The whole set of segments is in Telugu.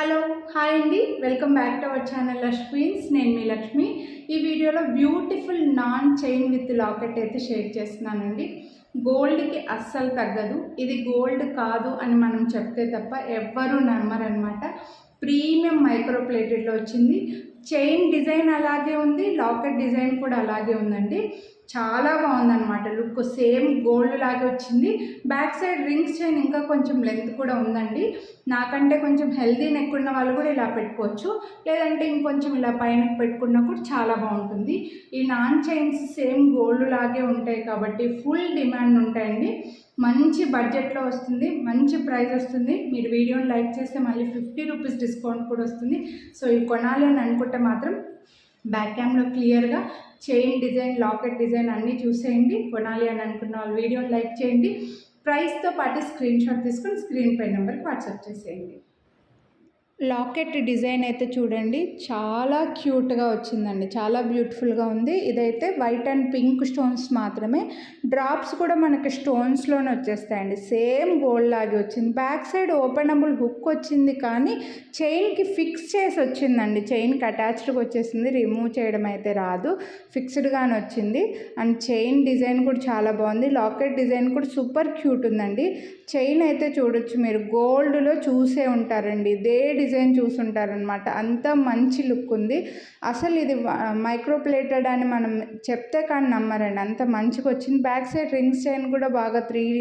హలో హాయ్ అండి, welcome back to our channel లక్ష్మీన్స్. నేను మీ లక్ష్మి. ఈ వీడియోలో బ్యూటిఫుల్ నాన్ చైన్ విత్ లాకెట్ అయితే షేర్ చేస్తున్నానండి. గోల్డ్కి అస్సలు తగ్గదు. ఇది గోల్డ్ కాదు అని మనం చెప్తే తప్ప ఎవ్వరూ నమ్మరనమాట. ప్రీమియం మైక్రో ప్లేటెడ్లో వచ్చింది. చైన్ డిజైన్ అలాగే ఉంది, లాకెట్ డిజైన్ కూడా అలాగే ఉందండి. చాలా బాగుందన్నమాట. లుక్ సేమ్ గోల్డ్ లాగే వచ్చింది. బ్యాక్ సైడ్ రింగ్స్ చైన్ ఇంకా కొంచెం లెంత్ కూడా ఉందండి. నాకంటే కొంచెం హెల్దీ నెక్ ఉన్న వాళ్ళు కూడా ఇలా పెట్టుకోవచ్చు, లేదంటే ఇంకొంచెం ఇలా పైన పెట్టుకున్నా కూడా చాలా బాగుంటుంది. ఈ నాన్ చైన్స్ సేమ్ గోల్డ్ లాగే ఉంటాయి కాబట్టి ఫుల్ డిమాండ్ ఉంటాయండి. మంచి బడ్జెట్లో వస్తుంది, మంచి ప్రైస్ వస్తుంది. మీరు వీడియోని లైక్ చేస్తే మళ్ళీ 50 రూపీస్ డిస్కౌంట్ కూడా వస్తుంది. సో ఇవి కొనాలి అని అనుకుంటే మాత్రం బ్యాక్ క్యామ్లో క్లియర్గా చైన్ డిజైన్, లాకెట్ డిజైన్ అన్నీ చూసేయండి. కొనాలి అని అనుకున్న వాళ్ళు వీడియోని లైక్ చేయండి. ప్రైస్తో పాటు స్క్రీన్ షాట్ తీసుకొని స్క్రీన్ పై నెంబర్కి వాట్సాప్ చేసేయండి. లాకెట్ డిజైన్ అయితే చూడండి, చాలా క్యూట్గా వచ్చిందండి. చాలా బ్యూటిఫుల్గా ఉంది. ఇదైతే వైట్ అండ్ పింక్ స్టోన్స్ మాత్రమే. డ్రాప్స్ కూడా మనకి స్టోన్స్లోనే వచ్చేస్తాయండి. సేమ్ గోల్డ్ లాగే వచ్చింది. బ్యాక్ సైడ్ ఓపెనబుల్ హుక్ వచ్చింది, కానీ చైన్కి ఫిక్స్ చేసి వచ్చిందండి. చైన్కి అటాచ్డ్గా వచ్చేసింది, రిమూవ్ చేయడం అయితే రాదు. ఫిక్స్డ్గానే వచ్చింది. అండ్ చైన్ డిజైన్ కూడా చాలా బాగుంది. లాకెట్ డిజైన్ కూడా సూపర్ క్యూట్ ఉందండి. చైన్ అయితే చూడొచ్చు, మీరు గోల్డ్లో చూసే ఉంటారండి. ఇదే డిజైన్ చూసుంటారనమాట. అంత మంచి లుక్ ఉంది. అసలు ఇది మైక్రో ప్లేటెడ్ అని మనం చెప్తే కానీ నమ్మరండి, అంత మంచిగా వచ్చింది. బ్యాక్ సైడ్ రింగ్స్ చైన్ కూడా బాగా 3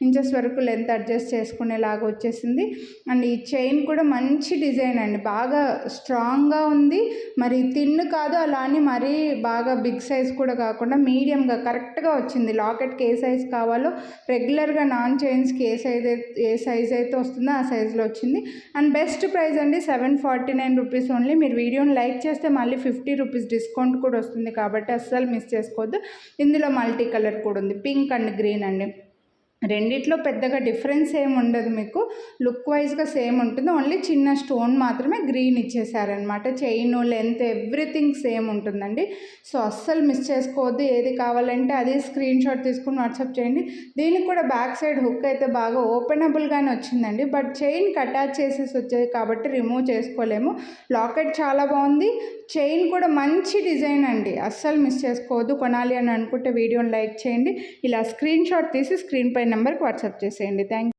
ఇంచెస్ వరకు లెంత్ అడ్జస్ట్ చేసుకునేలాగా వచ్చేసింది. అండ్ ఈ చైన్ కూడా మంచి డిజైన్ అండి, బాగా స్ట్రాంగ్గా ఉంది. మరి థిన్ కాదు, అలా అని మరీ బాగా బిగ్ సైజ్ కూడా కాకుండా మీడియంగా కరెక్ట్గా వచ్చింది. లాకెట్కి ఏ సైజ్ కావాలో రెగ్యులర్గా నాన్ చైన్స్కి ఏ సైజ్ అయితే వస్తుందో ఆ సైజులో వచ్చింది. అండ్ బెస్ట్ ప్రైస్ అండి, 749 రూపీస్ ఓన్లీ. మీరు వీడియోని లైక్ చేస్తే మళ్ళీ 50 రూపీస్ డిస్కౌంట్ కూడా వస్తుంది, కాబట్టి అస్సలు మిస్ చేసుకోవద్దు. ఇందులో మల్టీ కలర్ కూడా ఉంది, పింక్ అండ్ గ్రీన్ అండి. రెండిట్లో పెద్దగా డిఫరెన్స్ ఏమి ఉండదు, మీకు లుక్ వైజ్గా సేమ్ ఉంటుంది. ఓన్లీ చిన్న స్టోన్ మాత్రమే గ్రీన్ ఇచ్చేసారనమాట. చైన్ లెంత్ ఎవ్రీథింగ్ సేమ్ ఉంటుందండి. సో అస్సలు మిస్ చేసుకోవద్దు. ఏది కావాలంటే అది స్క్రీన్ షాట్ తీసుకుని వాట్సాప్ చేయండి. దీనికి కూడా బ్యాక్ సైడ్ హుక్ అయితే బాగా ఓపెనబుల్గానే వచ్చిందండి, బట్ చైన్కి అటాచ్ చేసేసి వచ్చేది కాబట్టి రిమూవ్ చేసుకోలేము. లాకెట్ చాలా బాగుంది. చైన్ కూడా మంచి డిజైన్ అండి, అస్సలు మిస్ చేసుకోవద్దు. కొనాలి అని అనుకుంటే వీడియోని లైక్ చేయండి. ఇలా స్క్రీన్ షాట్ తీసి స్క్రీన్ పై నెంబర్కి వాట్సాప్ చేసేయండి. Thank you.